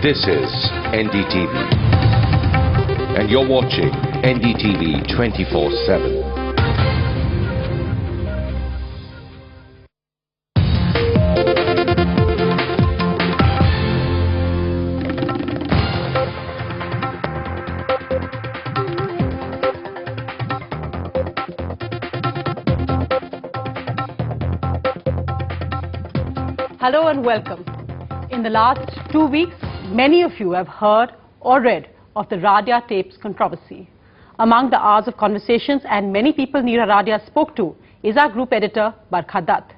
This is NDTV, and you're watching NDTV 24/7. Hello and welcome. In the last 2 weeks, many of you have heard or read of the Radia tapes controversy. Among the hours of conversations and many people Neera Radia spoke to is our group editor, Barkha Dutt.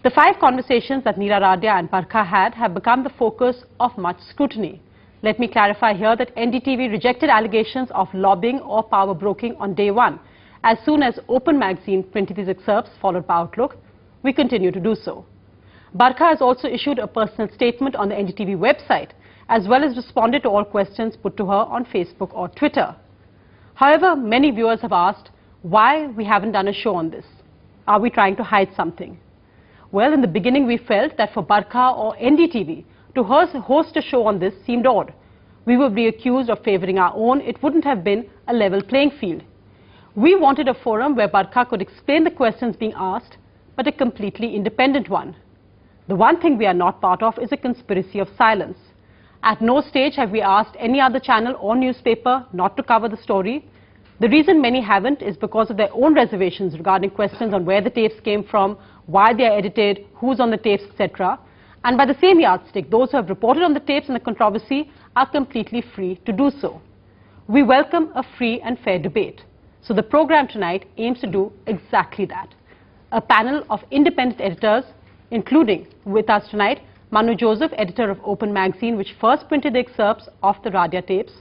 The 5 conversations that Neera Radia and Barkha had have become the focus of much scrutiny. Let me clarify here that NDTV rejected allegations of lobbying or power broking on day one. As soon as Open Magazine printed these excerpts, followed by Outlook, we continue to do so. Barkha has also issued a personal statement on the NDTV website, as well as responded to all questions put to her on Facebook or Twitter. However, many viewers have asked why we haven't done a show on this. Are we trying to hide something? Well, in the beginning we felt that for Barkha or NDTV to host a show on this seemed odd. We would be accused of favouring our own. It wouldn't have been a level playing field. We wanted a forum where Barkha could explain the questions being asked, but a completely independent one. The one thing we are not part of is a conspiracy of silence. At no stage have we asked any other channel or newspaper not to cover the story. The reason many haven't is because of their own reservations regarding questions on where the tapes came from, why they are edited, who's on the tapes, etc. And by the same yardstick, those who have reported on the tapes and the controversy are completely free to do so. We welcome a free and fair debate. So the program tonight aims to do exactly that. A panel of independent editors, including with us tonight, Manu Joseph, editor of Open Magazine, which first printed the excerpts of the Radia tapes.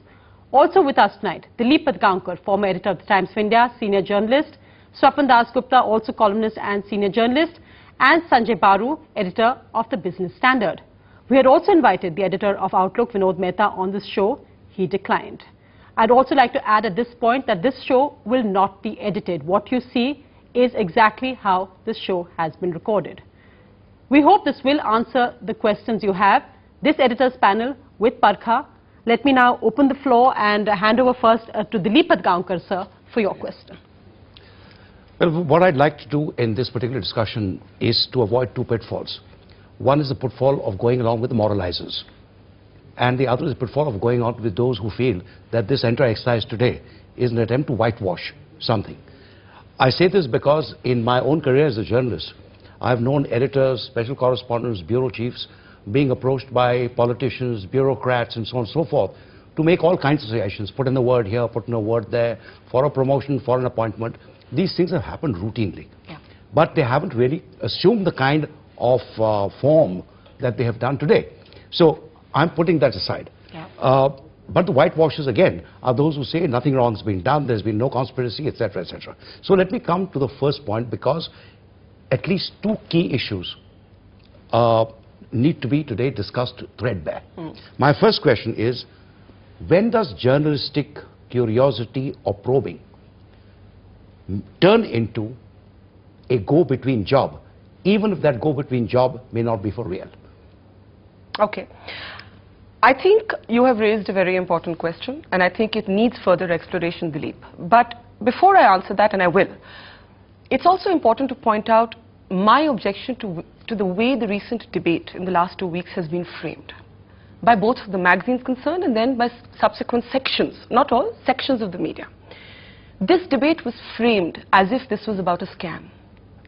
Also with us tonight, Dilip Padgaonkar, former editor of the Times of India, senior journalist, Swapan Das Gupta, also columnist and senior journalist, and Sanjay Baru, editor of the Business Standard. We had also invited the editor of Outlook, Vinod Mehta, on this show. He declined. I'd also like to add at this point that this show will not be edited. What you see is exactly how this show has been recorded. We hope this will answer the questions you have. This editors panel with Barkha. Let me now open the floor and hand over first to Dilip Padgaonkar, sir, for your question. Well, what I'd like to do in this particular discussion is to avoid 2 pitfalls. One is the pitfall of going along with the moralizers, and the other is the pitfall of going on with those who feel that this entire exercise today is an attempt to whitewash something. I say this because in my own career as a journalist, I've known editors, special correspondents, bureau chiefs being approached by politicians, bureaucrats and so on and so forth to make all kinds of suggestions, put in a word here, put in a word there, for a promotion, for an appointment. These things have happened routinely. Yeah. But they haven't really assumed the kind of form that they have done today. So I'm putting that aside. Yeah. But the whitewashers, again, are those who say nothing wrong has been done, there's been no conspiracy, etc., etc. So let me come to the first point, because at least 2 key issues need to be today discussed threadbare. My first question is, when does journalistic curiosity or probing turn into a go-between job, even if that go-between job may not be for real? Okay. I think you have raised a very important question, and I think it needs further exploration, Dilip. But before I answer that, and I will, it's also important to point out my objection to the way the recent debate in the last 2 weeks has been framed by both the magazines concerned and then by subsequent sections, not all, sections of the media. This debate was framed as if this was about a scam.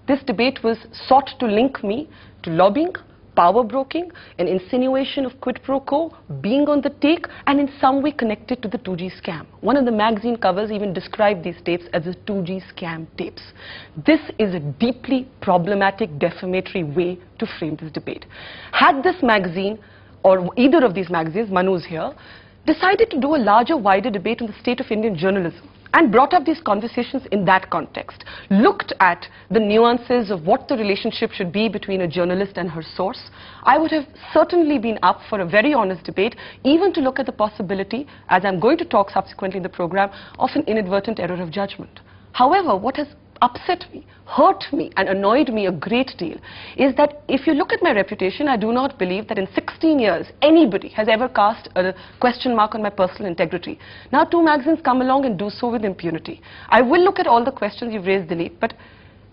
This debate was sought to link me to lobbying, power broking, an insinuation of quid pro quo, being on the take, and in some way connected to the 2G scam. One of the magazine covers even described these tapes as the 2G scam tapes. This is a deeply problematic, defamatory way to frame this debate. Had this magazine, or either of these magazines, Manu's here, decided to do a larger, wider debate on the state of Indian journalism, and brought up these conversations in that context, looked at the nuances of what the relationship should be between a journalist and her source, I would have certainly been up for a very honest debate, even to look at the possibility, as I'm going to talk subsequently in the program, of an inadvertent error of judgment. However, what has upset me, hurt me and annoyed me a great deal is that if you look at my reputation, I do not believe that in 16 years anybody has ever cast a question mark on my personal integrity. Now 2 magazines come along and do so with impunity. I will look at all the questions you've raised, Dilip, but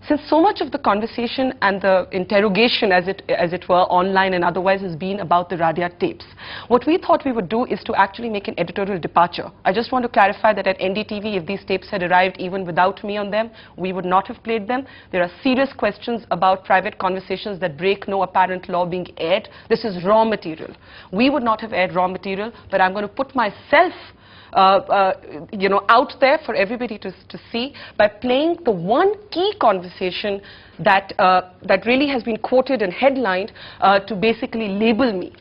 since so much of the conversation and the interrogation, as it were, online and otherwise has been about the Radia tapes, what we thought we would do is to actually make an editorial departure. I just want to clarify that at NDTV, if these tapes had arrived even without me on them, we would not have played them. There are serious questions about private conversations that break no apparent law being aired. This is raw material. We would not have aired raw material, but I'm going to put myself out there for everybody to see by playing the one key conversation that really has been quoted and headlined to basically label me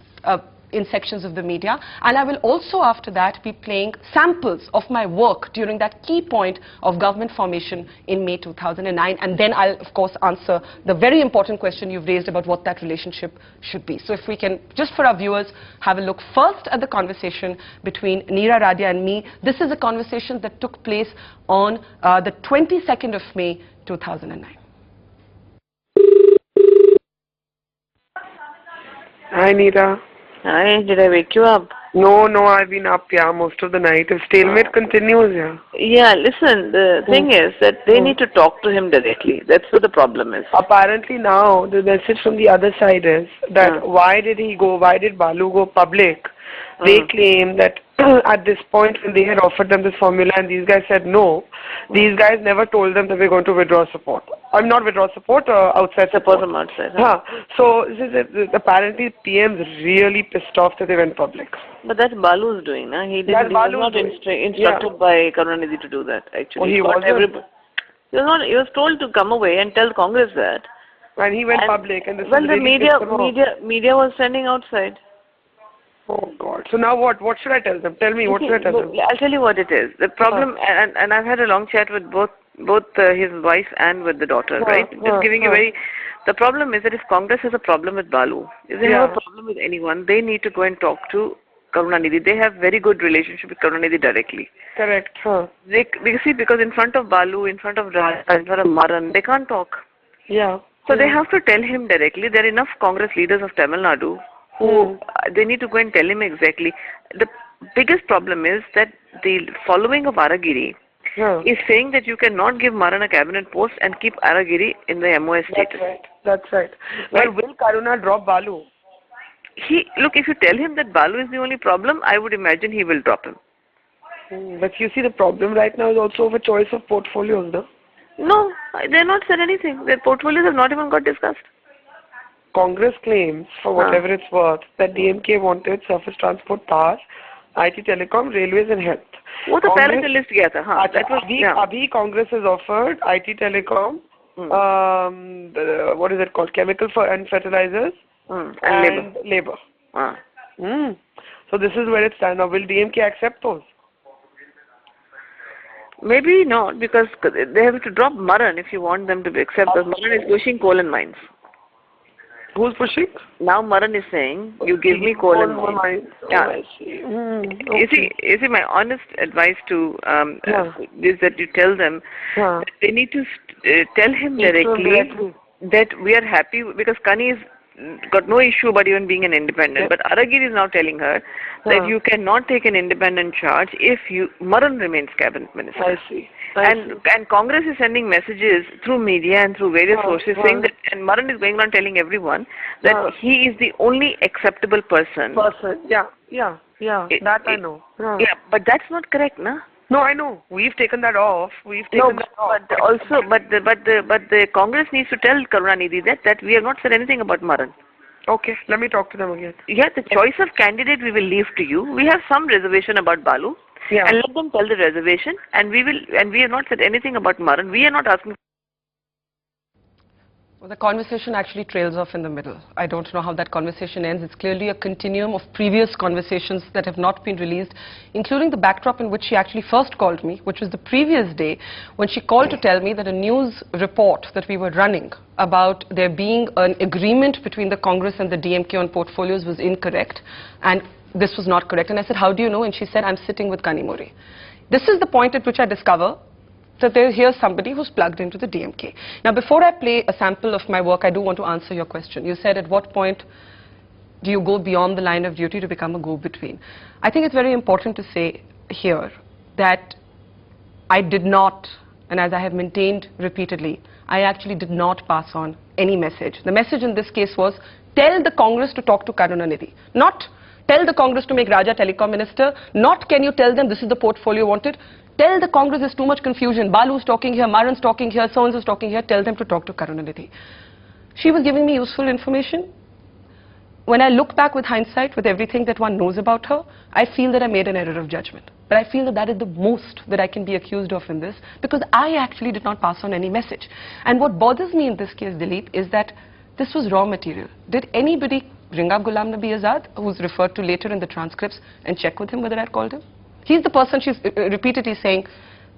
in sections of the media. And I will also after that be playing samples of my work during that key point of government formation in May 2009, and then I'll of course answer the very important question you've raised about what that relationship should be. So if we can, just for our viewers, have a look first at the conversation between Neera Radia and me. This is a conversation that took place on the 22nd of May 2009. Hi, Neera. Hi, did I wake you up? No, I've been up, most of the night. If stalemate continues, Yeah, listen, the thing is that they need to talk to him directly. That's what the problem is. Apparently now, the message from the other side is that why did Balu go public? They claim that at this point when they had offered them this formula and these guys said no, these guys never told them that we're going to withdraw support. I'm not withdraw support, outside support. From outside. So apparently PM's really pissed off that they went public. But that's Balu's doing, na? He was not instructed by Karunanidhi to do that, actually. He was told to come away and tell Congress that. And he went public, and this well, is the really media was standing outside. Oh God! So now what? What should I tell them? Tell me, what should I tell them? I'll tell you what it is. The problem, and I've had a long chat with both his wife and with the daughter, right? Just giving you the problem is that if Congress has a problem with Balu, if they have a problem with anyone, they need to go and talk to Karunanidhi. They have very good relationship with Karunanidhi directly. Correct. Because in front of Balu, in front of Raja, in front of Maran, they can't talk. Yeah. So they have to tell him directly. There are enough Congress leaders of Tamil Nadu who they need to go and tell him exactly. The biggest problem is that the following of Aragiri is saying that you cannot give Maran a cabinet post and keep Aragiri in the MOS status. That's right. Well, will Karuna drop Balu? Look, if you tell him that Balu is the only problem, I would imagine he will drop him. But you see, the problem right now is also of a choice of portfolios, no? No, they're not said anything. Their portfolios have not even got discussed. Congress claims, for whatever it's worth, that DMK wanted surface transport, power, IT, telecom, railways and health. What the parallel list gaya tha? That was, Abhi Congress has offered IT, telecom, what is it called, chemical and fertilizers, and labor. So this is where it stands now. Will DMK accept those? Maybe not, because they have to drop Maran if you want them to accept those. Maran is pushing coal and mines. Who's pushing? Now Maran is saying, you give me coal and mines. Yeah. You see, my honest advice to is that you tell them that they need to tell him directly that we are happy, because Kani is got no issue about even being an independent. But Aragiri is now telling her that you cannot take an independent charge if Maran remains cabinet minister. I see. And Congress is sending messages through media and through various sources saying that, and Maran is going around telling everyone that he is the only acceptable person. That I know. Yeah, but that's not correct, na? No, I know. We've taken that off. But also the Congress needs to tell Karunanidhi that we have not said anything about Maran. Okay, let me talk to them again. Yeah, the choice of candidate we will leave to you. We have some reservation about Balu. And let them tell the reservation, and we have not said anything about Maran. We are not asking. Well, the conversation actually trails off in the middle. I don't know how that conversation ends. It's clearly a continuum of previous conversations that have not been released, including the backdrop in which she actually first called me, which was the previous day when she called to tell me that a news report that we were running about there being an agreement between the Congress and the DMK on portfolios was incorrect, and this was not correct. And I said, how do you know? And she said, I'm sitting with Kanimuri. This is the point at which I discover that here's somebody who's plugged into the DMK. Now, before I play a sample of my work, I do want to answer your question. You said, at what point do you go beyond the line of duty to become a go-between? I think it's very important to say here that I did not, and as I have maintained repeatedly, I actually did not pass on any message. The message in this case was, tell the Congress to talk to Karunanidhi, not tell the Congress to make Radia telecom minister, not can you tell them this is the portfolio wanted. Tell the Congress there's too much confusion. Balu's talking here, Maran's talking here, so-and-so's talking here. Tell them to talk to Karunanidhi. She was giving me useful information. When I look back with hindsight, with everything that one knows about her, I feel that I made an error of judgment. But I feel that that is the most that I can be accused of in this, because I actually did not pass on any message. And what bothers me in this case, Dilip, is that this was raw material. Did anybody ring up Ghulam Nabi Azad, who's referred to later in the transcripts, and check with him whether I'd called him? He's the person she's repeatedly saying,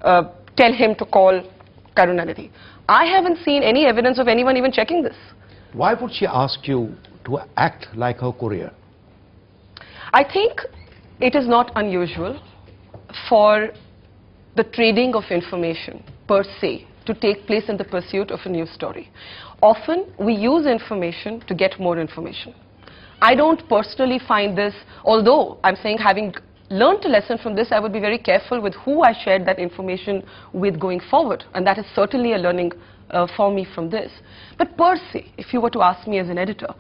tell him to call Karunanidhi. I haven't seen any evidence of anyone even checking this. Why would she ask you to act like her courier? I think it is not unusual for the trading of information per se to take place in the pursuit of a news story. Often we use information to get more information. I don't personally find this, although I'm saying having learned a lesson from this, I would be very careful with who I shared that information with going forward, and that is certainly a learning for me from this. But per se, if you were to ask me as an editor,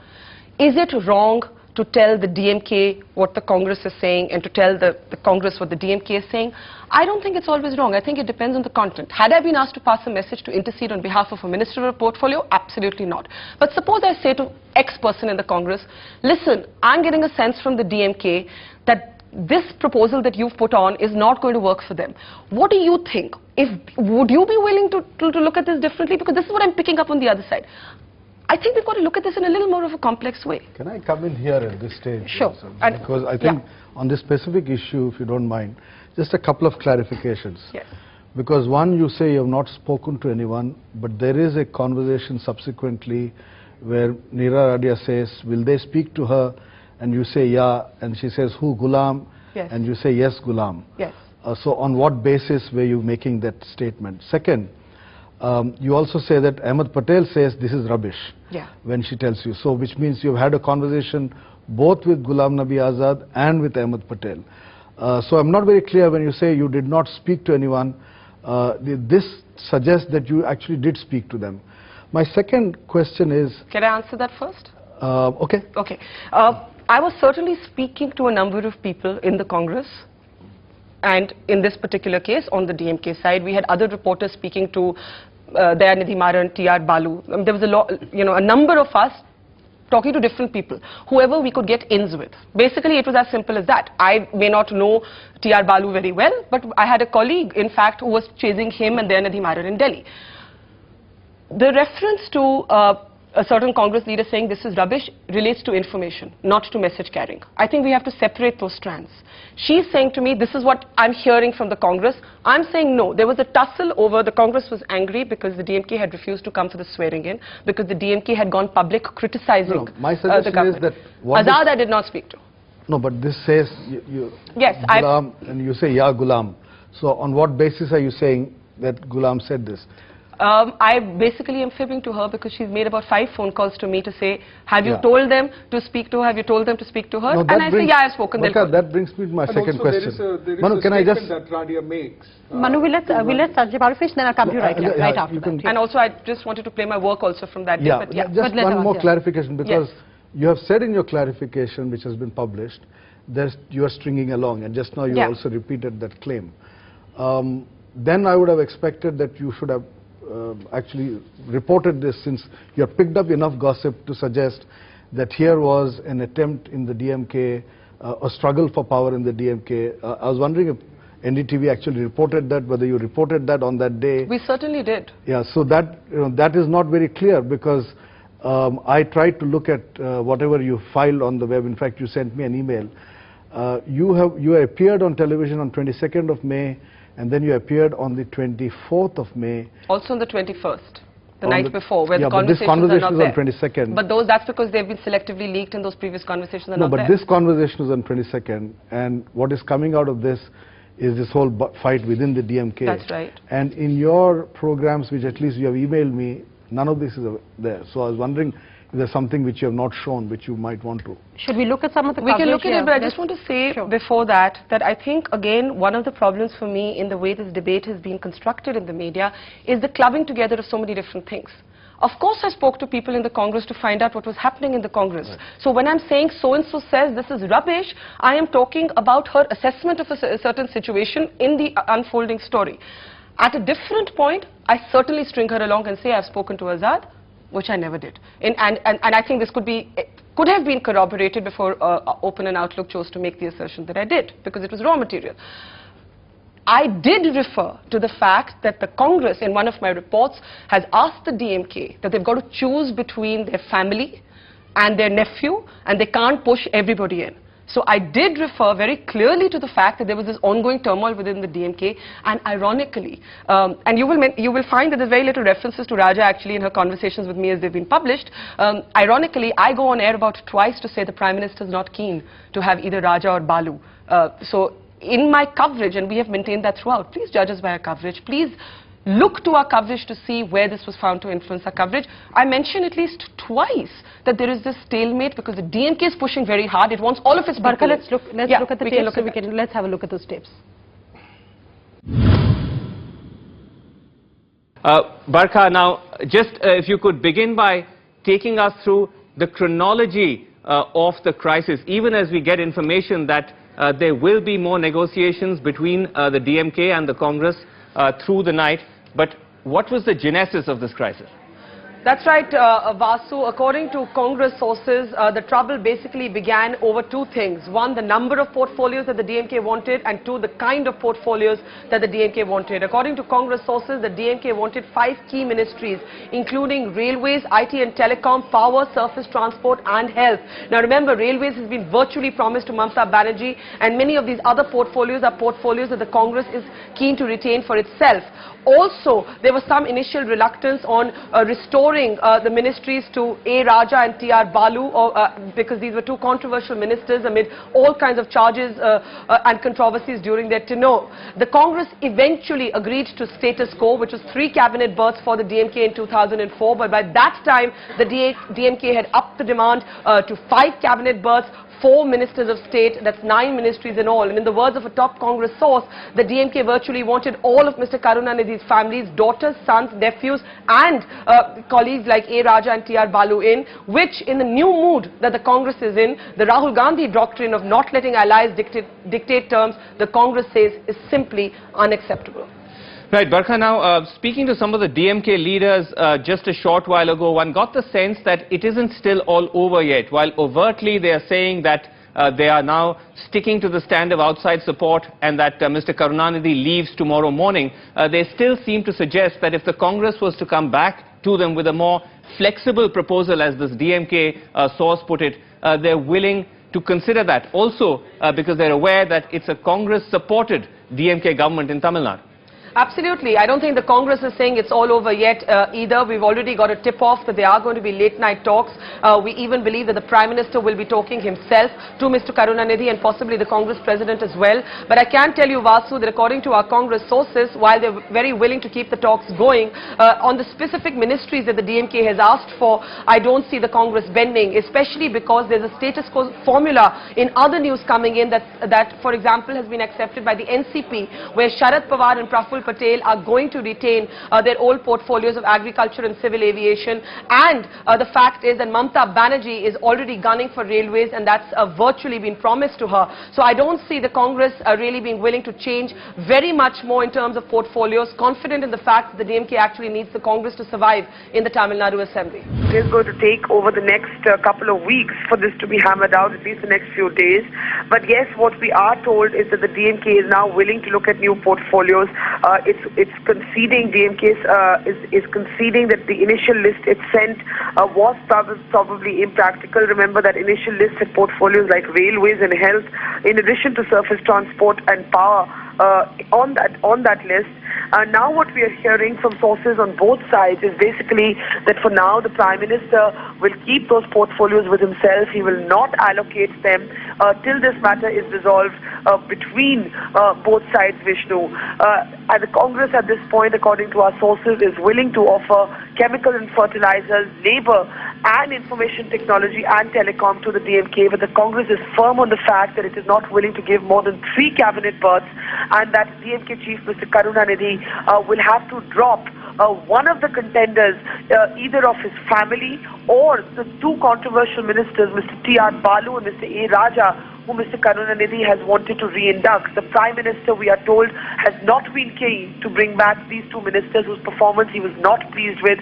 is it wrong to tell the DMK what the Congress is saying and to tell the Congress what the DMK is saying? I don't think it's always wrong. I think it depends on the content. Had I been asked to pass a message to intercede on behalf of a minister or a portfolio? Absolutely not. But suppose I say to X person in the Congress, listen, I'm getting a sense from the DMK that this proposal that you've put on is not going to work for them. What do you think? Would you be willing to look at this differently? Because this is what I'm picking up on the other side. I think we've got to look at this in a little more of a complex way. Can I come in here at this stage? Sure. Because I think on this specific issue, if you don't mind, just a couple of clarifications. Yes. Because one, you say you have not spoken to anyone, but there is a conversation subsequently where Neera Radia says, will they speak to her? And you say, yeah, and she says, who, Ghulam? Yes. And you say, yes, Ghulam. Yes. So on what basis were you making that statement? Second, you also say that Ahmed Patel says this is rubbish when she tells you. So which means you've had a conversation both with Ghulam Nabi Azad and with Ahmed Patel. So I'm not very clear when you say you did not speak to anyone. This suggests that you actually did speak to them. My second question is... Can I answer that first? Okay. Okay. I was certainly speaking to a number of people in the Congress, and in this particular case, on the DMK side, we had other reporters speaking to Dayanidhi Maran, T.R. Balu. There was a number of us talking to different people, whoever we could get ins with. Basically, it was as simple as that. I may not know T.R. Balu very well, but I had a colleague, in fact, who was chasing him and Dayanidhi Maran in Delhi. The reference to a certain Congress leader saying this is rubbish relates to information, not to message carrying. I think we have to separate those strands. She's saying to me, this is what I'm hearing from the Congress. I'm saying no. There was a tussle over, the Congress was angry because the DMK had refused to come for the swearing in, because the DMK had gone public criticizing my suggestion the government. Is that Azad I did not speak to. No, but this says yes, Ghulam, and you say, yeah, Ghulam. So on what basis are you saying that Ghulam said this? I basically am fibbing to her because she's made about 5 phone calls to me to say, have you told them to speak to her? Have you told them to speak to her? No, and I say, yeah, I've spoken. Barkha, that brings me to my second question. Manu, can I just... that Radia makes. Manu, we'll let Sanjay Balu finish, then I'll come to you right after that. And also, I just wanted to play my work also from that day. But just one more clarification, because you have said in your clarification, which has been published, that you are stringing along, and just now you also repeated that claim. Then I would have expected that you should have actually reported this, since you have picked up enough gossip to suggest that here was an attempt in the DMK, a struggle for power in the DMK. I was wondering if NDTV actually reported that, whether you reported that on that day. We certainly did. Yeah, so that, that is not very clear, because I tried to look at whatever you filed on the web. In fact, you sent me an email. You appeared on television on 22nd of May, and then you appeared on the 24th of May. Also on the 21st, the night before, where the conversations are not there. But this conversation is on 22nd. But that's because they've been selectively leaked and those previous conversations are not there. No, but this conversation is on 22nd, and what is coming out of this is this whole fight within the DMK. That's right. And in your programs, which at least you have emailed me, none of this is there. So I was wondering if there's something which you have not shown, which you might want to. Should we look at some of the We can look at here? it, but I just want to say before that I think, again, one of the problems for me in the way this debate has been constructed in the media is the clubbing together of so many different things. Of course, I spoke to people in the Congress to find out what was happening in the Congress. Right. So when I'm saying so-and-so says this is rubbish, I am talking about her assessment of a certain situation in the unfolding story. At a different point, I certainly string her along and say I've spoken to Azad, which I never did. And I think this could have been corroborated before Open and Outlook chose to make the assertion that I did, because it was raw material. I did refer to the fact that the Congress, in one of my reports, has asked the DMK that they've got to choose between their family and their nephew, and they can't push everybody in. So I did refer very clearly to the fact that there was this ongoing turmoil within the DMK, and ironically, and you will find that there's very little references to Radia actually in her conversations with me as they've been published. Ironically, I go on air about twice to say the Prime Minister is not keen to have either Raja or Balu. So in my coverage, and we have maintained that throughout, please judge us by our coverage. Please look to our coverage to see where this was found to influence our coverage. I mentioned at least twice that there is this stalemate because the DMK is pushing very hard. It wants all of its people. Barkha, let's look at the tapes. Let's have a look at those tapes. Barkha, now just if you could begin by taking us through the chronology of the crisis, even as we get information that there will be more negotiations between the DMK and the Congress through the night. But what was the genesis of this crisis? That's right, Vasu. According to Congress sources, the trouble basically began over two things. One, the number of portfolios that the DMK wanted, and two, the kind of portfolios that the DMK wanted. According to Congress sources, the DMK wanted 5 key ministries, including railways, IT and telecom, power, surface transport and health. Now remember, railways has been virtually promised to Mamata Banerjee, and many of these other portfolios are portfolios that the Congress is keen to retain for itself. Also, there was some initial reluctance on restoring the ministries to A. Raja and T.R. Balu because these were two controversial ministers amid all kinds of charges and controversies during their tenure. The Congress eventually agreed to status quo, which was 3 cabinet berths for the DMK in 2004, but by that time the DMK had upped the demand to 5 cabinet berths, 4 ministers of state, that's 9 ministries in all. And in the words of a top Congress source, the DMK virtually wanted all of Mr. Karunanidhi's families, daughters, sons, nephews and colleagues like A. Raja and T.R. Balu in, which in the new mood that the Congress is in, the Rahul Gandhi doctrine of not letting allies dictate terms, the Congress says is simply unacceptable. Right, Barkha, now speaking to some of the DMK leaders just a short while ago, one got the sense that it isn't still all over yet. While overtly they are saying that they are now sticking to the stand of outside support and that Mr. Karunanidhi leaves tomorrow morning, they still seem to suggest that if the Congress was to come back to them with a more flexible proposal, as this DMK source put it, they're willing to consider that. Also because they're aware that it's a Congress-supported DMK government in Tamil Nadu. Absolutely. I don't think the Congress is saying it's all over yet either. We've already got a tip-off that there are going to be late-night talks. We even believe that the Prime Minister will be talking himself to Mr. Karunanidhi and possibly the Congress President as well. But I can tell you, Vasu, that according to our Congress sources, while they're very willing to keep the talks going, on the specific ministries that the DMK has asked for, I don't see the Congress bending, especially because there's a status quo formula in other news coming in that, for example, has been accepted by the NCP, where Sharad Pawar and Praful Patel are going to retain their old portfolios of agriculture and civil aviation, and the fact is that Mamata Banerjee is already gunning for railways, and that's virtually been promised to her. So I don't see the Congress really being willing to change very much more in terms of portfolios, confident in the fact that the DMK actually needs the Congress to survive in the Tamil Nadu Assembly. It is going to take over the next couple of weeks for this to be hammered out, at least the next few days. But yes, what we are told is that the DMK is now willing to look at new portfolios. It's conceding, DMK is conceding that the initial list it sent was probably impractical. Remember that initial list had portfolios like railways and health, in addition to surface transport and power on that list. Now what we are hearing from sources on both sides is basically that for now the Prime Minister will keep those portfolios with himself. He will not allocate them till this matter is resolved between both sides, Vishnu. And the Congress at this point, according to our sources, is willing to offer chemical and fertilizers, labor and information technology and telecom to the DMK, but the Congress is firm on the fact that it is not willing to give more than 3 cabinet berths, and that DMK chief, Mr. Karunanidhi, will have to drop one of the contenders, either of his family or the 2 controversial ministers, Mr. T.R. Balu and Mr. A. Raja, who Mr. Karunanidhi has wanted to re-induct. The Prime Minister, we are told, has not been keen to bring back these 2 ministers whose performance he was not pleased with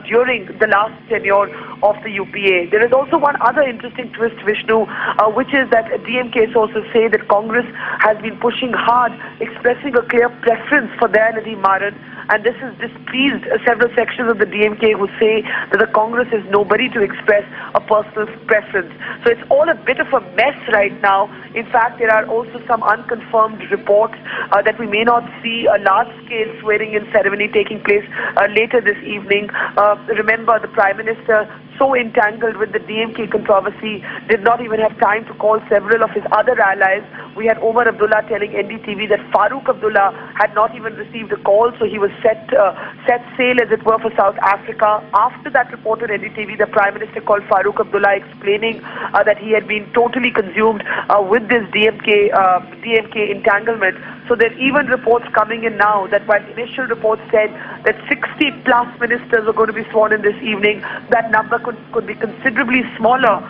during the last tenure of the UPA. There is also one other interesting twist, Vishnu, which is that DMK sources say that Congress has been pushing hard, expressing a clear preference for Dayanidhi Maran, and this has displeased several sections of the DMK who say that the Congress is nobody to express a personal preference. So it's all a bit of a mess right now. In fact, there are also some unconfirmed reports that we may not see a large-scale swearing-in ceremony taking place later this evening. Remember, the Prime Minister, so entangled with the DMK controversy, did not even have time to call several of his other allies. We had Omar Abdullah telling NDTV that Farooq Abdullah had not even received a call, so he was set sail, as it were, for South Africa. After that report on NDTV, the Prime Minister called Farooq Abdullah, explaining that he had been totally consumed with this DMK entanglement. So there are even reports coming in now that while initial reports said that 60 plus ministers are going to be sworn in this evening, that number could be considerably smaller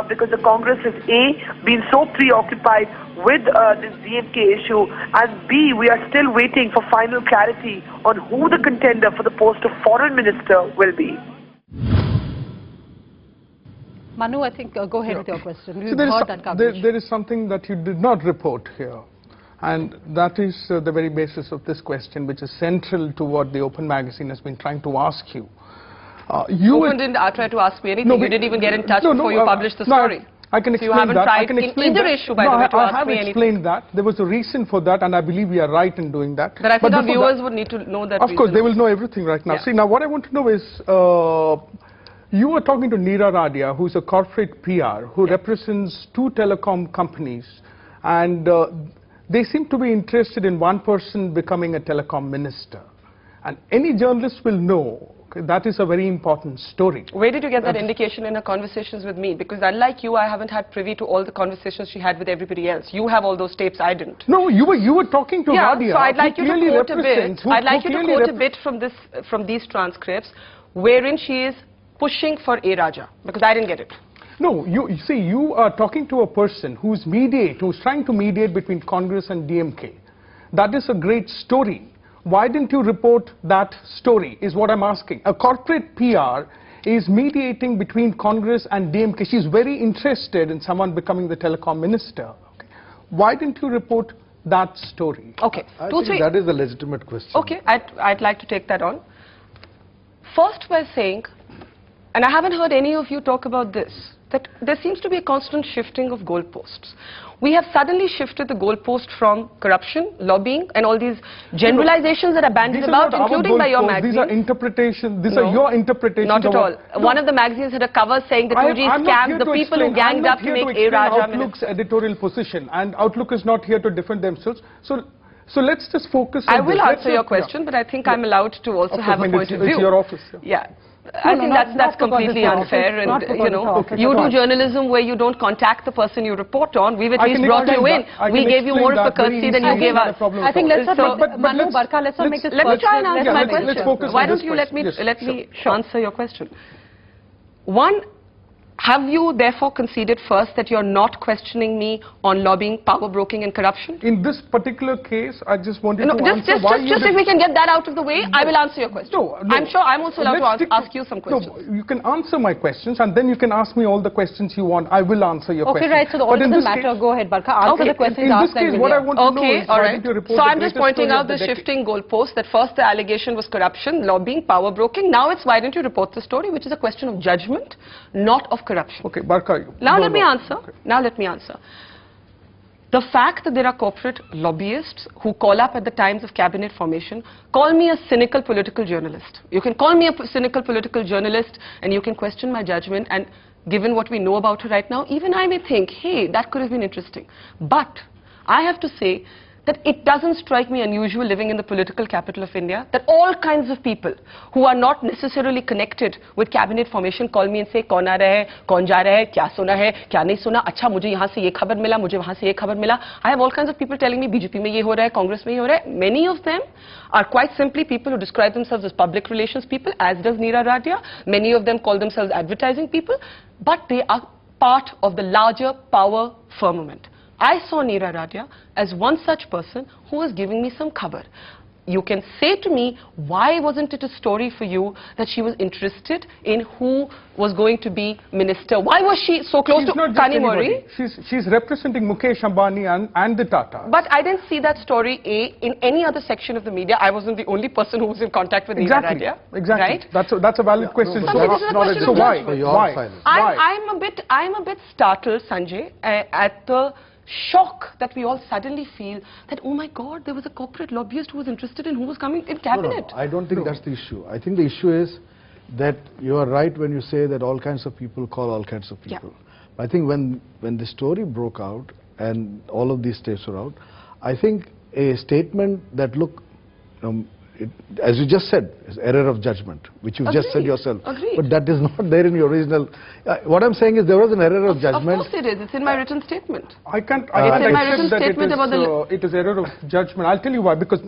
because the Congress has A, been so preoccupied with this DMK issue, and B, we are still waiting for final clarity on who the contender for the post of Foreign Minister will be. Manu, I think go ahead with your question. We've heard that coverage. There is something that you did not report here, and that is the very basis of this question, which is central to what the Open magazine has been trying to ask you. Open didn't try to ask me anything. No, you didn't even get in touch before you published the story. I can explain so you haven't that. tried I can explain in either that. issue, by the way, to ask me anything. I have explained that. There was a reason for that, and I believe we are right in doing that. But I think our viewers would need to know that. Of course, they will know everything right now. Yeah. See, now what I want to know is, you were talking to Neera Radia, who is a corporate PR, who represents 2 telecom companies, and they seem to be interested in one person becoming a telecom minister. And any journalist will know that is a very important story. Where did you get that indication in her conversations with me? Because unlike you, I haven't had privy to all the conversations she had with everybody else. You have all those tapes, I didn't. No, you were talking to Radia. So I'd like you to quote a bit. I'd like you to quote a bit from these transcripts, wherein she is pushing for A. Raja, because I didn't get it. No, you see, you are talking to a person who's trying to mediate between Congress and DMK. That is a great story. Why didn't you report that story, is what I'm asking. A corporate PR is mediating between Congress and DMK. She's very interested in someone becoming the telecom minister. Okay. Why didn't you report that story? Okay. I think that is a legitimate question. Okay, I'd like to take that on. First by saying, and I haven't heard any of you talk about this, that there seems to be a constant shifting of goalposts. We have suddenly shifted the goalpost from corruption, lobbying, and all these generalizations that are bandied about, including by your magazine. These are interpretations. These are your interpretations. Not at all. One of the magazines had a cover saying the 2G scams, the people who ganged up to make A. Raja Outlook's editorial position, and Outlook is not here to defend themselves. So let's just focus on I will answer your question, but I think I'm allowed to also have a point of view. It's your office. Yeah. I think that's completely unfair, and you do journalism where you don't contact the person you report on. We've at least brought you in. We gave you more of a courtesy than you gave us. I think let's not Manu, Barkha, let's not make this. Let me try and answer my question. Why don't you let me answer your question? One, have you therefore conceded first that you're not questioning me on lobbying, power broking and corruption? In this particular case, I just wanted to answer just if we can get that out of the way, I will answer your question. No, I'm sure I'm also allowed to ask you some questions. No, you can answer my questions and then you can ask me all the questions you want. I will answer your questions. Okay, right, so the order doesn't matter. Go ahead, Barkha. Answer the questions asked. In this case, what I want to know is why did you report so I'm just pointing out the shifting goalposts, that first the allegation was corruption, lobbying, power broking. Now it's why didn't you report the story, which is a question of judgment, not of corruption. Okay, Barkha. Now let me answer. Okay. Now let me answer. The fact that there are corporate lobbyists who call up at the times of cabinet formation, call me a cynical political journalist. You can call me a cynical political journalist and you can question my judgment, and given what we know about her right now, even I may think, hey, that could have been interesting. But I have to say that it doesn't strike me unusual living in the political capital of India that all kinds of people who are not necessarily connected with cabinet formation call me and say, kaun aa raha hai, kaun ja raha hai, kya suna hai, kya nahi suna, acha mujhe yahan se ye khabar mila, mujhe wahan se ye khabar mila. I have all kinds of people telling me BJP mein ye ho raha hai, Congress mein ye ho raha hai. Many of them are quite simply people who describe themselves as public relations people, as does Neera Radia. Many of them call themselves advertising people, but they are part of the larger power firmament. I saw Neera Radia as one such person who was giving me some cover. You can say to me, why wasn't it a story for you that she was interested in who was going to be minister? Why was she so close to Kanimori? She's representing Mukesh Ambani and the Tata. But I didn't see that story in any other section of the media. I wasn't the only person who was in contact with Neera Radia. Exactly. Right? That's a valid question. So why? I'm a bit startled, Sanjay, at the shock that we all suddenly feel that, oh my God, there was a corporate lobbyist who was interested in who was coming in cabinet. No, I don't think that's the issue. I think the issue is that you are right when you say that all kinds of people call all kinds of people. Yeah. I think when the story broke out and all of these tapes were out, I think a statement that, look, as you just said, is error of judgment, which you just said yourself. Agreed. But that is not there in your original. What I'm saying is there was an error of judgment. Of course it is. It's in my written statement. I can't accept that it is error of judgment. I'll tell you why. Because,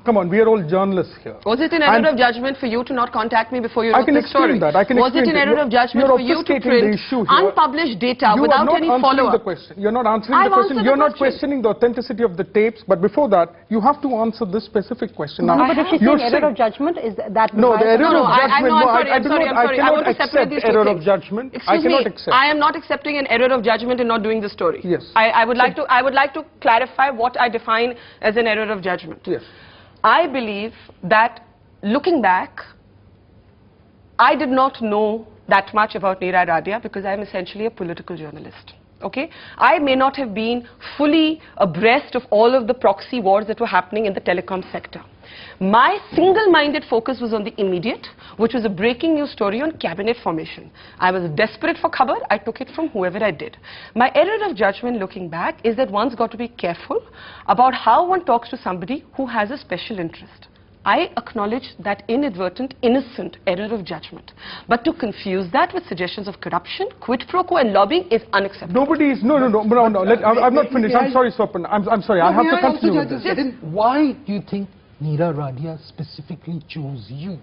come on, we are all journalists here. Was it an error of judgment for you to not contact me before you wrote the story? Was it an error of judgment for you to print unpublished data without any follow-up? You're not answering the question. You're not questioning the authenticity of the tapes. But before that, you have to answer this specific question. Now, but if she's saying error of judgment, is that... No, the error of judgment... I'm sorry. I cannot accept error of judgment. Excuse me, I am not accepting an error of judgment in not doing the story. Yes. I would like to clarify what I define as an error of judgment. Yes. I believe that, looking back, I did not know that much about Neera Radia because I am essentially a political journalist. Okay? I may not have been fully abreast of all of the proxy wars that were happening in the telecom sector. My single-minded focus was on the immediate, which was a breaking news story on cabinet formation. I was desperate for khabar. I took it from whoever I did. My error of judgment looking back is that one's got to be careful about how one talks to somebody who has a special interest. I acknowledge that inadvertent, innocent error of judgment. But to confuse that with suggestions of corruption, quid pro quo and lobbying is unacceptable. Nobody is... No. I'm not finished. I'm sorry, Swapan. I'm sorry. I have to continue with this. Why do you think Neera Radia specifically chose you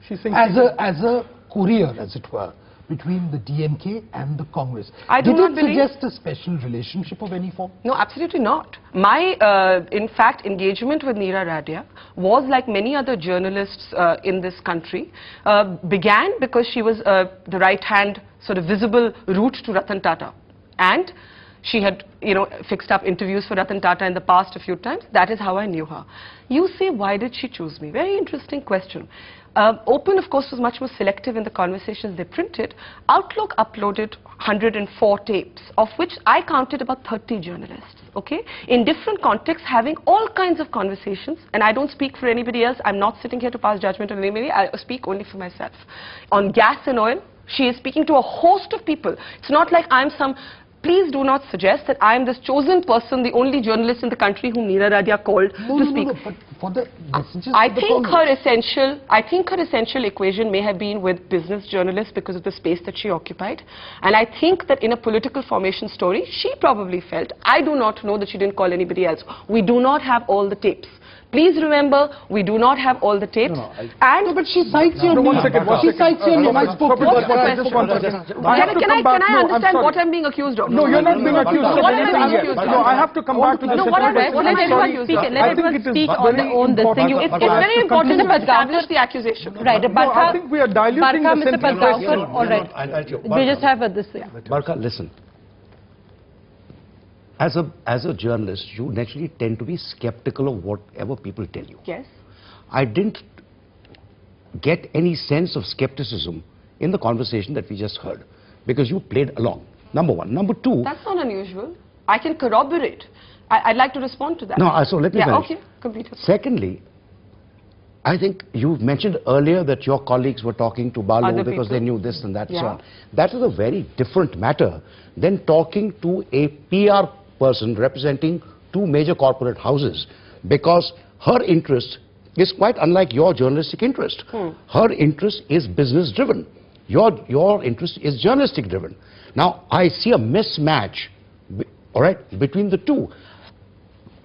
as a courier, as it were, between the DMK and the Congress? Did it suggest a special relationship of any form? No, absolutely not. My, in fact, engagement with Neera Radia was, like many other journalists in this country, began because she was the right-hand, sort of visible route to Ratan Tata. And she had, fixed up interviews for Ratan Tata in the past a few times. That is how I knew her. You say, why did she choose me? Very interesting question. Open, of course, was much more selective in the conversations they printed. Outlook uploaded 104 tapes, of which I counted about 30 journalists, okay? In different contexts, having all kinds of conversations, and I don't speak for anybody else. I'm not sitting here to pass judgment on anybody. I speak only for myself. On gas and oil, she is speaking to a host of people. It's not like I'm some... Please do not suggest that I am this chosen person, the only journalist in the country whom Neera Radia called to speak. No, but for the messages I think her essential equation may have been with business journalists because of the space that she occupied. And I think that in a political formation story, she probably felt, I do not know that she didn't call anybody else. We do not have all the tapes. Please remember, we do not have all the tapes. But she cites your name. She cites your name. I spoke to her. Can I understand what I'm being accused of? No, you're not being accused of anything yet. No, I have to come back to the Let everyone speak on their own this thing. It's very important to establish the accusation. Right, I think we are diluting the Mr. Palgaonkar, all right. We just have this. Barkha, listen. As a journalist, you naturally tend to be skeptical of whatever people tell you. Yes. I didn't get any sense of skepticism in the conversation that we just heard, because you played along, number one. Number two... That's not unusual. I can corroborate I'd like to respond to that. No, so let me finish. Okay, complete it. Secondly, I think you mentioned earlier that your colleagues were talking to Balu because they knew this and that and so on. That is a very different matter than talking to a PR person representing two major corporate houses, because her interest is quite unlike your journalistic interest. Her interest is business driven. Your interest is journalistic driven. Now, I see a mismatch, all right, between the two.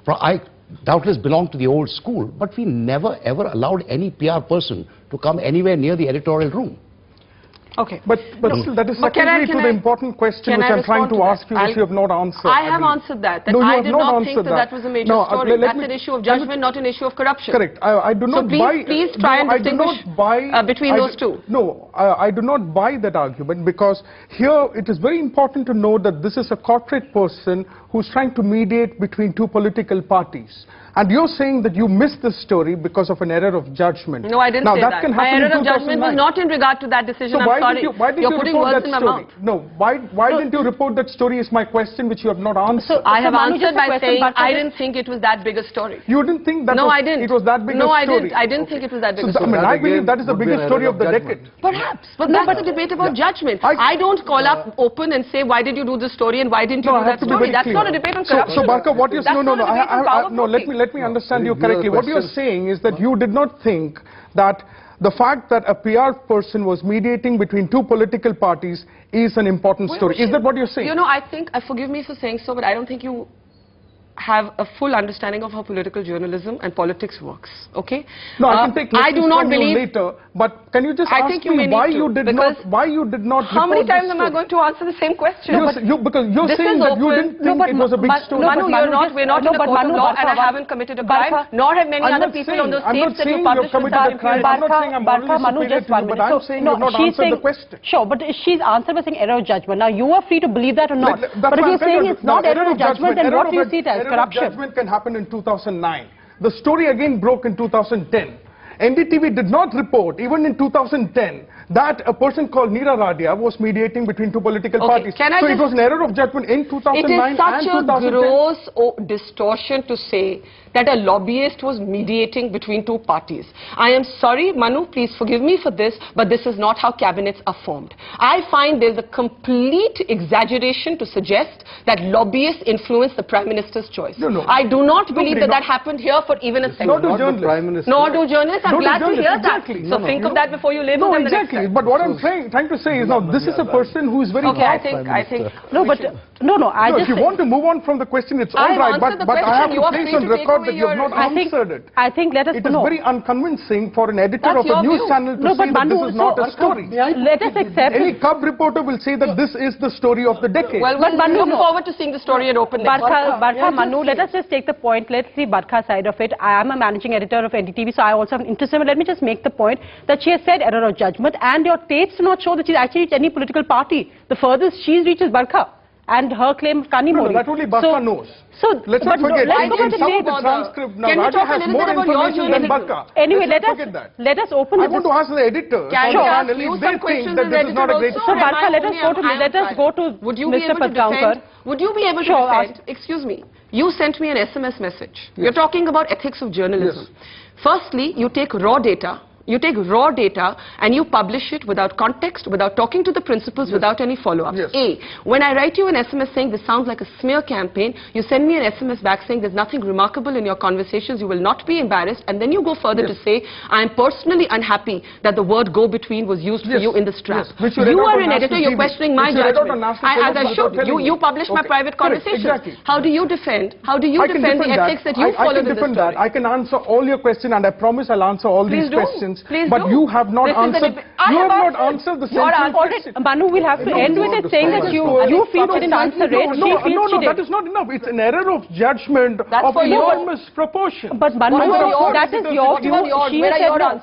I doubtless belong to the old school, but we never ever allowed any PR person to come anywhere near the editorial room. Okay. But still, that is secondary to the important question which I'm trying to ask you, which you have not answered. I have answered that. No, I did not think that was a major story. That's an issue of judgment, not an issue of corruption. Correct. I do not buy... So please try and distinguish between those two. No, I do not buy that argument, because here it is very important to know that this is a corporate person who's trying to mediate between two political parties. And you're saying that you missed the story because of an error of judgment. No, I didn't say that. My error of judgment was not in regard to that decision. So I'm sorry. You're putting words in my mouth. No, why didn't you report that story is my question, which you have not answered. I have answered by saying I didn't think it was that big a story. You didn't think that it was that big a story? No, I didn't. I didn't think it was that big a story. I believe that is the biggest story of the decade. Perhaps. But that's a debate about judgment. I don't call up open and say, why did you do this story and why didn't you do that story? That's not a debate on corruption. So Barkha, what you're saying... No, let me understand you correctly. What you're saying is that you did not think that the fact that a PR person was mediating between two political parties is an important story. Is that what you're saying? You know, I think, forgive me for saying so, but I don't think you have a full understanding of how political journalism and politics works. Okay? No, I can take I do not believe later, but can you just ask me why you did not how many times am I going to answer the same question? Because you're saying that you didn't think it was a big story. Manu, we're not in a court of law, and I haven't committed a crime, nor have many other people on those tapes that you published. I'm not saying I'm morally superior to you, but I'm saying you've not answered the question. Sure, but she's answered by saying error of judgment. Now, you are free to believe that or not. But if you're saying it's not error of judgment, then what do you see it as? Corruption. Judgment can happen in 2009. The story again broke in 2010. NDTV did not report, even in 2010, that a person called Radia was mediating between two political parties. So it was an error of judgment in 2009 and 2010. It is such a gross distortion to say that a lobbyist was mediating between two parties. I am sorry, Manu, please forgive me for this, but this is not how cabinets are formed. I find there's a complete exaggeration to suggest that lobbyists influence the Prime Minister's choice. No. I do not believe that happened here for even a second. Nor do journalists. Nor do journalists. I'm glad to hear that. So think of that before you label them the next time. But what I'm trying to say is now this is a person who is very I think if you want to move on from the question, it's all right, but I have to place on record that you have not answered it. I think let us know. It is very unconvincing for an editor of a news channel to say that this is not a story. Let us accept any cub reporter will say that this is the story of the decade. Well, but Manu, look forward to seeing the story and open Barkha, Manu, let us just take the point. Let's see Barkha's side of it. I am a managing editor of NDTV, so I also have an interest in it. Let me just make the point that she has said error of judgment, and your tapes do not show that she's actually reached any political party. The furthest she's reached is Barkha and her claim of Kani Modi. That only Barkha knows. So let's not forget. Let's go in some of the transcript now, can we talk has more information than Barkha. Anyway, let us open. I want to ask the editor. Can I ask you some questions that this is not a great story? So Barkha, let us go to Mr. Padgaonkar. Would you be able to defend? Excuse me. You sent me an SMS message. You're talking about ethics of journalism. Firstly, you take raw data. You take raw data and you publish it without context, without talking to the principals, without any follow-ups. When I write you an SMS saying this sounds like a smear campaign, you send me an SMS back saying there's nothing remarkable in your conversations, you will not be embarrassed, and then you go further to say, I am personally unhappy that the word go-between was used for you in this trap. You are an editor, you're questioning my judgment. As I should. You publish my private conversations. How do you defend? How do you defend the ethics that you follow in this story? I can answer all your questions, and I promise I'll answer all these questions. But you have not answered. You have not answered the central question. Manu, we'll have to end with it saying that you feel she didn't answer it. No, that is not enough. It's an error of judgment of enormous proportion. But Manu, that is your view.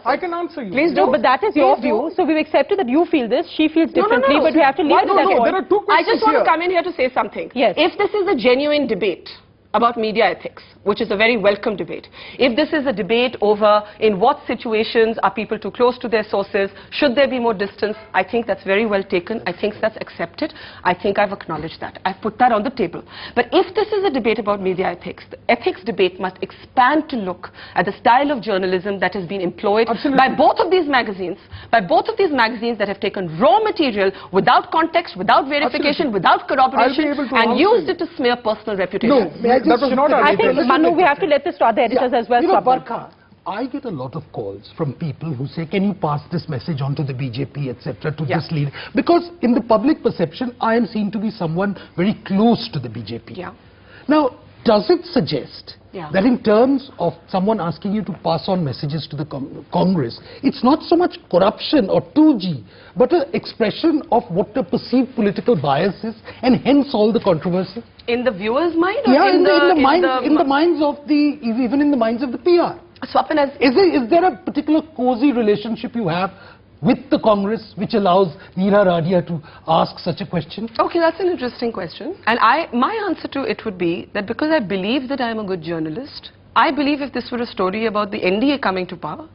I can answer you. Please do. But that is your view. So we've accepted that you feel this. She feels differently. But we have to leave it at that point. There are two questions I just want to come in here to say something. Yes. If this is a genuine debate about media ethics, which is a very welcome debate, if this is a debate over in what situations are people too close to their sources, should there be more distance, I think that's very well taken. I think that's accepted. I think I've acknowledged that. I've put that on the table. But if this is a debate about media ethics, the ethics debate must expand to look at the style of journalism that has been employed by both of these magazines, that have taken raw material without context, without verification, without corroboration, and used it to smear personal reputation. No, that was not I think, Manu, we have to let this to other editors as well. You know, Barkha, I get a lot of calls from people who say, can you pass this message on to the BJP, etc., to this leader? Because in the public perception, I am seen to be someone very close to the BJP. Yeah. Now, does it suggest that in terms of someone asking you to pass on messages to the Congress, it's not so much corruption or 2G, but an expression of what the perceived political bias is, and hence all the controversy? In the viewer's mind? Or Yeah, in the minds of the, even in the minds of the PR. Swapan, is there a particular cozy relationship you have with the Congress which allows Neera Radia to ask such a question? Okay, that's an interesting question. And my answer to it would be that because I believe that I am a good journalist, I believe if this were a story about the NDA coming to power,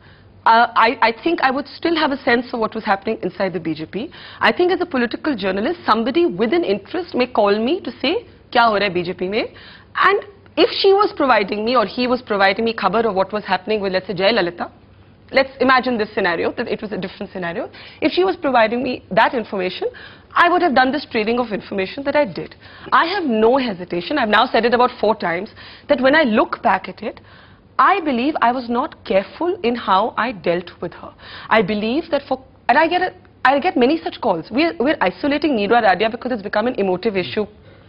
I think I would still have a sense of what was happening inside the BJP. I think as a political journalist, somebody with an interest may call me to say, kya ho raha hai BJP mein? And if she was providing me or he was providing me khabar of what was happening with, let's say, Jayalalitha, let's imagine this scenario, that it was a different scenario. If she was providing me that information, I would have done this trading of information that I did. I have no hesitation, I've now said it about 4 times, that when I look back at it, I believe I was not careful in how I dealt with her. I believe that and I get many such calls. We're isolating Neera Radia because it's become an emotive issue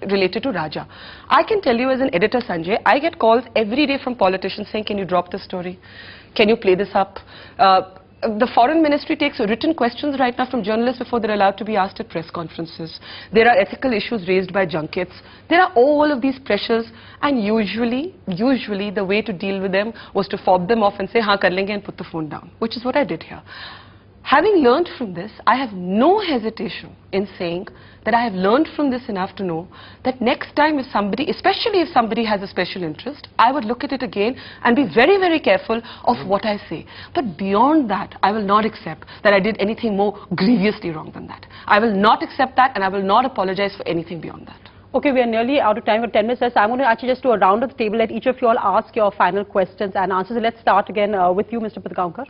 related to Raja. I can tell you as an editor, Sanjay, I get calls every day from politicians saying, can you drop this story? Can you play this up? The foreign ministry takes written questions right now from journalists before they're allowed to be asked at press conferences. There are ethical issues raised by junkets. There are all of these pressures, and usually the way to deal with them was to fob them off and say, haan kar lenge, and put the phone down, which is what I did here. Having learned from this, I have no hesitation in saying that I have learned from this enough to know that next time if somebody, especially if somebody has a special interest, I would look at it again and be very, very careful of what I say. But beyond that, I will not accept that I did anything more grievously wrong than that. I will not accept that, and I will not apologize for anything beyond that. Okay, we are nearly out of time for 10 minutes. I'm going to actually just do a round of the table. Let each of you all ask your final questions and answers. Let's start again with you, Mr. Patgaonkar.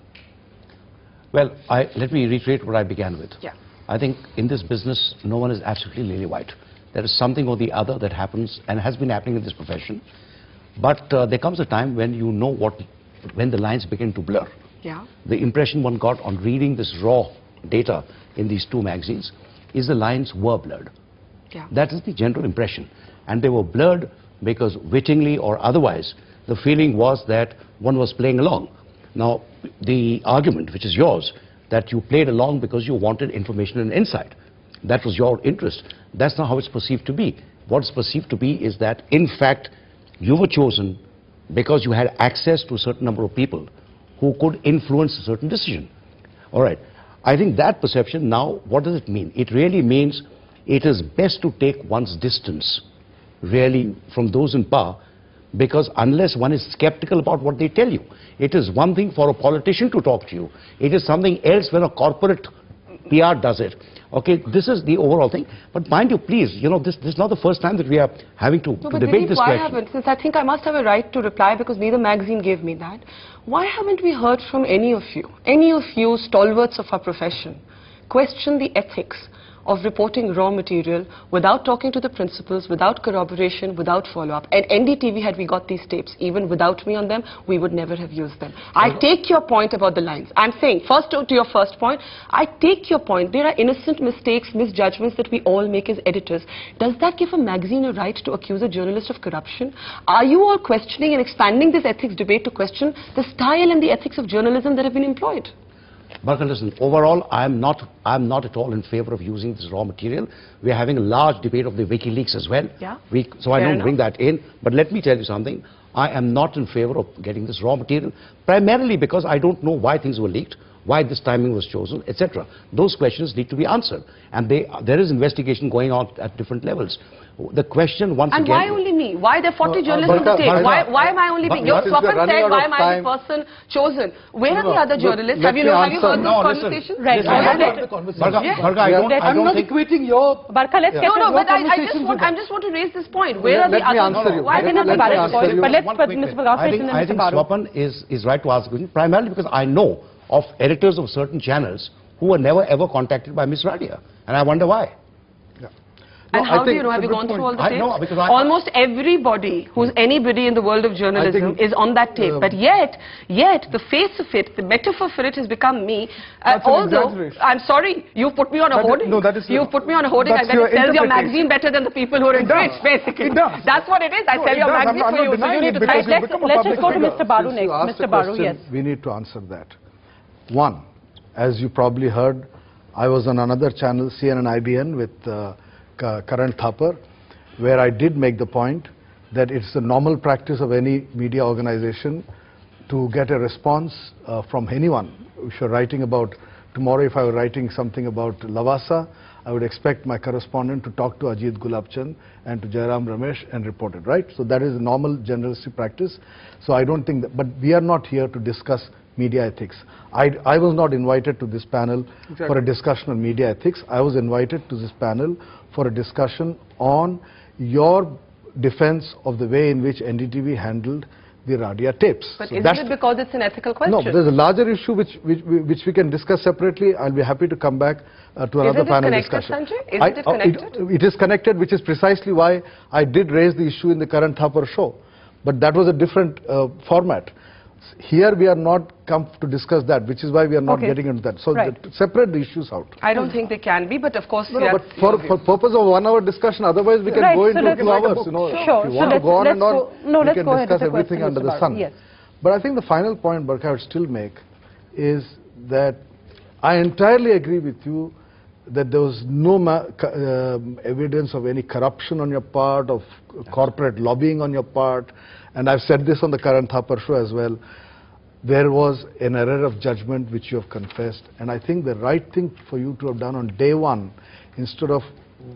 Well, let me reiterate what I began with. Yeah. I think in this business, no one is absolutely lily white. There is something or the other that happens and has been happening in this profession. But there comes a time when you know when the lines begin to blur. Yeah. The impression one got on reading this raw data in these 2 magazines is the lines were blurred. Yeah. That is the general impression. And they were blurred because wittingly or otherwise, the feeling was that one was playing along. Now, the argument, which is yours, that you played along because you wanted information and insight, that was your interest. That's not how it's perceived to be. What's perceived to be is that, in fact, you were chosen because you had access to a certain number of people who could influence a certain decision. All right. I think that perception now, what does it mean? It really means it is best to take one's distance, really, from those in power, because unless one is skeptical about what they tell you, it is one thing for a politician to talk to you. It is something else when a corporate PR does it. Okay, this is the overall thing. But mind you, please, you know, this is not the first time that we are having to debate this question. Why haven't, since I think I must have a right to reply because neither magazine gave me that, why haven't we heard from any of you stalwarts of our profession, question the ethics of reporting raw material without talking to the principals, without corroboration, without follow-up? At NDTV, had we got these tapes, even without me on them, we would never have used them. I take your point about the lines. I'm saying, first to your first point, I take your point. There are innocent mistakes, misjudgments that we all make as editors. Does that give a magazine a right to accuse a journalist of corruption? Are you all questioning and expanding this ethics debate to question the style and the ethics of journalism that have been employed? Barkha, listen, overall, I'm not at all in favor of using this raw material. We're having a large debate of the WikiLeaks as well. Yeah. So I don't bring that in. But let me tell you something. I am not in favor of getting this raw material, primarily because I don't know why things were leaked why this timing was chosen, etc. Those questions need to be answered. And there is investigation going on at different levels. The question once again... And why only me? Why there are 40 journalists on the tape? Why am I only being... Your Swapan said, why am I the person chosen? Where are the other journalists? Have you heard those conversations? Right. I'm not equating your... Barkha, let's get No, but I just want to raise this point. Where are the others? Why didn't Mr. Barkha? But let's put Mr. Barkha and Mr. I think Swapan is right to ask the question, primarily because I know of editors of certain channels who were never ever contacted by Ms. Radia. And I wonder why. And how do you know? Have you gone through all the tapes? No, because almost everybody who's anybody in the world of journalism is on that tape. But yet, the face of it, the metaphor for it has become me. Although, I'm sorry, you put me on a hoarding. No, that is... You put me on a hoarding. I bet it sells your magazine better than the people who are in it, basically. It does. That's what it is. I sell your magazine for you. So you need to try. Let's just go to Mr. Baru next. Mr. Baru, yes. We need to answer that. One, as you probably heard, I was on another channel, CNN IBN, with Karan Thapar, where I did make the point that it's the normal practice of any media organization to get a response from anyone. If you're writing about, tomorrow if I were writing something about Lavasa, I would expect my correspondent to talk to Ajit Gulabchand and to Jairam Ramesh and report it, right? So that is a normal journalistic practice. So I don't think that, but we are not here to discuss media ethics. I was not invited to this panel for a discussion on media ethics. I was invited to this panel for a discussion on your defense of the way in which NDTV handled the Radia tapes. But so isn't it because it's an ethical question? No, there's a larger issue which we can discuss separately. I'll be happy to come back to another panel discussion. Isn't it connected? It is connected, which is precisely why I did raise the issue in the Karan Thapar show. But that was a different format. Here we are not come to discuss that, which is why we are not getting into that. So separate the issues out. I don't think they can be, but of course... but for purpose of 1 hour discussion, otherwise we can go into 2 hours. You know, sure. If you want to go on and on, we can discuss everything under the sun. Yes. But I think the final point, Barkha, I would still make is that I entirely agree with you that there was no evidence of any corruption on your part, of corporate lobbying on your part. And I've said this on the Karan Thapar show as well. There was an error of judgment which you have confessed. And I think the right thing for you to have done on day one, instead of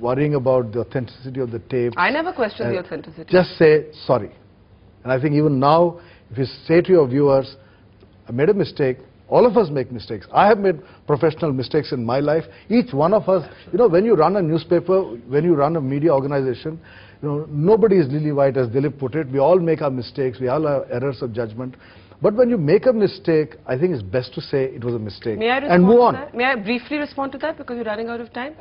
worrying about the authenticity of the tapes. I never questioned the authenticity. Just say sorry. And I think even now, if you say to your viewers, I made a mistake. All of us make mistakes. I have made professional mistakes in my life. Each one of us, you know, when you run a newspaper, when you run a media organization, you know, nobody is lily white, as Dilip put it. We all make our mistakes. We all have errors of judgment. But when you make a mistake, I think it's best to say it was a mistake. May I respond and move on. To that? May I briefly respond to that, because we're running out of time?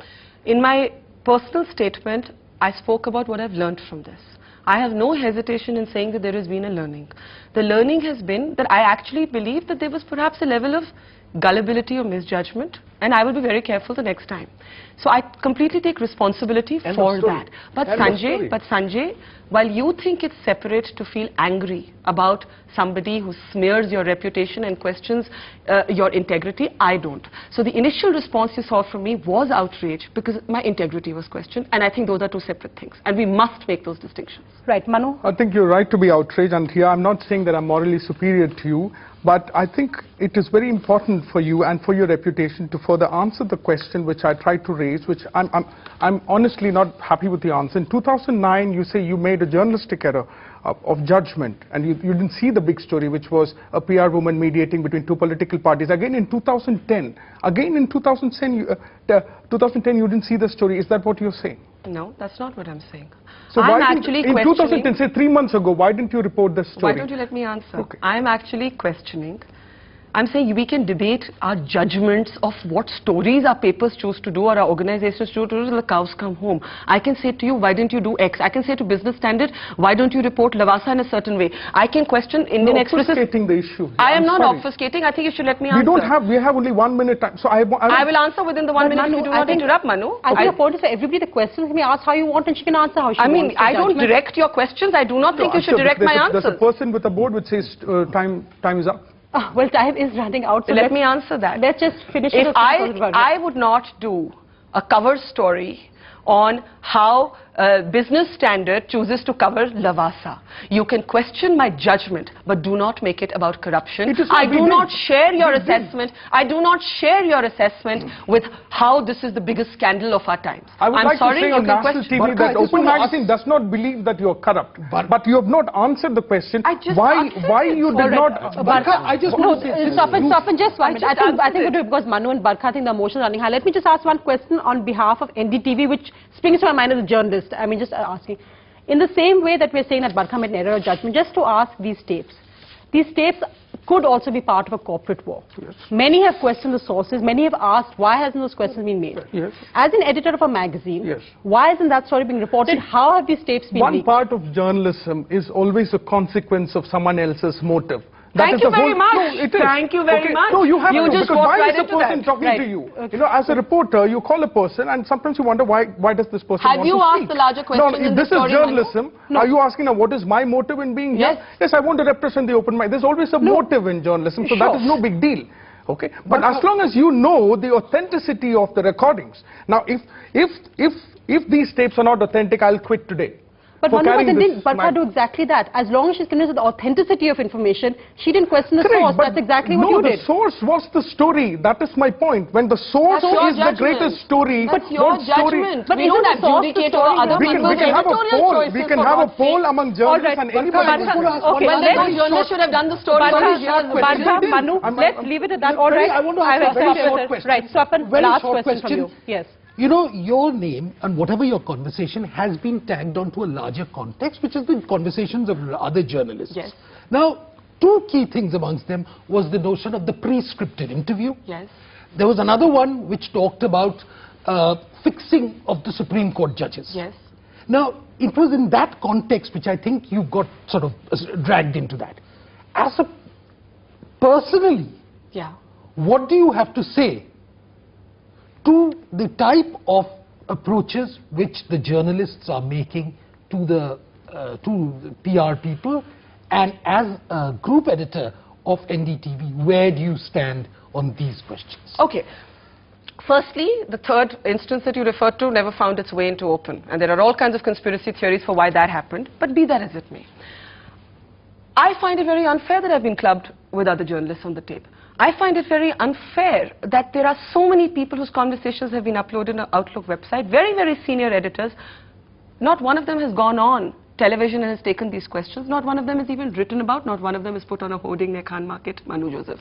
In my personal statement, I spoke about what I've learned from this. I have no hesitation in saying that there has been a learning. The learning has been that I actually believe that there was perhaps a level of gullibility or misjudgment, and I will be very careful the next time. So I completely take responsibility for that. But Sanjay, while you think it's separate to feel angry about somebody who smears your reputation and questions your integrity, I don't. So the initial response you saw from me was outrage because my integrity was questioned, and I think those are two separate things, and we must make those distinctions. Right, Manu? I think you're right to be outraged, and here I'm not saying that I'm morally superior to you, but I think it is very important for you and for your reputation to further answer the question which I tried to raise, which I'm honestly not happy with the answer. In 2009, you say you made a journalistic error of judgment, and you didn't see the big story, which was a PR woman mediating between two political parties. Again in 2010, you didn't see the story. Is that what you're saying? No, that's not what I'm saying. So in 2010, say 3 months ago, why didn't you report this story? Why don't you let me answer? Okay. I'm actually questioning. I'm saying we can debate our judgments of what stories our papers choose to do or our organizations choose to do till the cows come home. I can say to you, why didn't you do X? I can say to Business Standard, why don't you report Lavasa in a certain way? I can question Indian Express. You're obfuscating the issue. I am not obfuscating. I think you should let me answer. We have only 1 minute time. So I will answer within the 1 minute. Manu, if you do not interrupt, Manu. I think the point is for everybody the questions can be asked how you want, and she can answer how she wants. I mean, I don't direct your questions. I do not think you should direct my answers. There's a person with a board which says time is up. Well, time is running out, so let me answer that. Let's just finish it. If I would not do a cover story on how business standard chooses to cover Lavasa. You can question my judgment, but do not make it about corruption. I do not share your assessment. I do not share your assessment with how this is the biggest scandal of our times. I would like sorry, to say on national TV that Open Magazine does not believe that you are corrupt. But you have not answered the question. Why you did not... Barkha, I just want to say... Stop and just one minute. I think because Manu and Barkha, I think the emotions are running high. Let me just ask one question on behalf of NDTV, which springs to my mind as a journalist. I mean, just asking. In the same way that we're saying that Barkha made an error of judgment, just to ask these tapes. These tapes could also be part of a corporate war. Yes. Many have questioned the sources. Many have asked, why hasn't those questions been made? Yes. As an editor of a magazine, yes, why isn't that story being reported? How have these tapes been leaked? One part of journalism is always a consequence of someone else's motive. Thank you very much. No, it is. Thank you very much. No, you have to, just because why is right the person talking to you? Okay. You know, as a reporter, you call a person and sometimes you wonder why does this person want to speak? Have you asked the larger question No, this is journalism. No. Are you asking what is my motive in being here? Yes, I want to represent the open mind. There's always a motive in journalism, so that is no big deal. Okay, but as long as you know the authenticity of the recordings. Now, if these tapes are not authentic, I'll quit today. But Manu, didn't Barkha do exactly that? As long as she's convinced of the authenticity of information, she didn't question the source. That's exactly what you did. No, the source was the story. That is my point. When the source is the greatest story, but your judgment. But we don't abdicate over other people's editorial choices. We can have a poll among journalists and anybody. Okay, well, then the journalist should have done the story. Barkha, Manu, let's leave it at that. All right. I want to ask a very short question. Right, Swapan, last question from you. Yes. You know, your name and whatever your conversation has been tagged onto a larger context, which is the conversations of other journalists. Yes. Now, two key things amongst them was the notion of the pre-scripted interview. Yes. There was another one which talked about fixing of the Supreme Court judges. Yes. Now, it was in that context which I think you got sort of dragged into that. As a personally, what do you have to say to the type of approaches which the journalists are making to the PR people, and as a group editor of NDTV, where do you stand on these questions? Okay. Firstly, the third instance that you referred to never found its way into open, and there are all kinds of conspiracy theories for why that happened, but be that as it may. I find it very unfair that I've been clubbed with other journalists on the tape. I find it very unfair that there are so many people whose conversations have been uploaded on our Outlook website, very, very senior editors. Not one of them has gone on television and has taken these questions. Not one of them is even written about. Not one of them is put on a hoarding near Khan Market, Manu Joseph.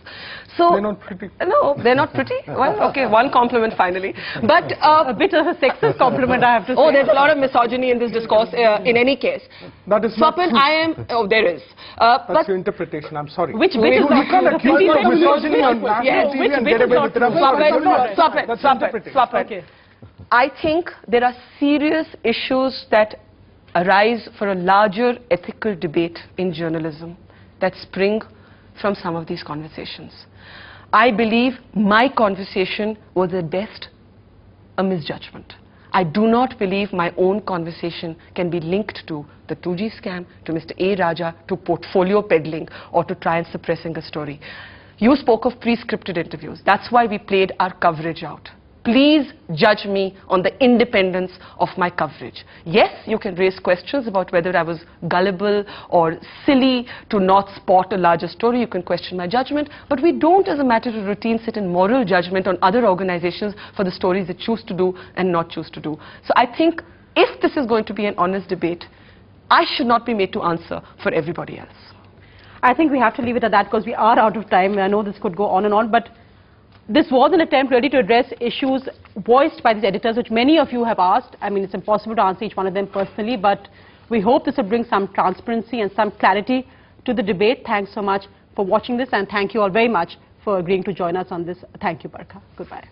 So they're not pretty. No, they're not pretty. Well, okay, one compliment finally. But a bit of a sexist compliment, I have to say. Oh, there's a lot of misogyny in this discourse. In any case, that is not true. I am. Oh, there is. That's your interpretation. I'm sorry. Which bit is not true? You can't accuse me of misogyny on national TV and get away with it. Swap it. Okay. I think there are serious issues that arise for a larger ethical debate in journalism that spring from some of these conversations. I believe my conversation was at best a misjudgment. I do not believe my own conversation can be linked to the 2G scam, to Mr. A. Raja, to portfolio peddling, or to try and suppressing a story. You spoke of pre-scripted interviews. That's why we played our coverage out. Please judge me on the independence of my coverage. Yes, you can raise questions about whether I was gullible or silly to not spot a larger story. You can question my judgment, but we don't, as a matter of routine, sit in moral judgment on other organizations for the stories they choose to do and not choose to do. So I think if this is going to be an honest debate, I should not be made to answer for everybody else. I think we have to leave it at that because we are out of time. I know this could go on and on, but this was an attempt really to address issues voiced by these editors, which many of you have asked. I mean, it's impossible to answer each one of them personally, but we hope this will bring some transparency and some clarity to the debate. Thanks so much for watching this, and thank you all very much for agreeing to join us on this. Thank you, Barkha. Goodbye.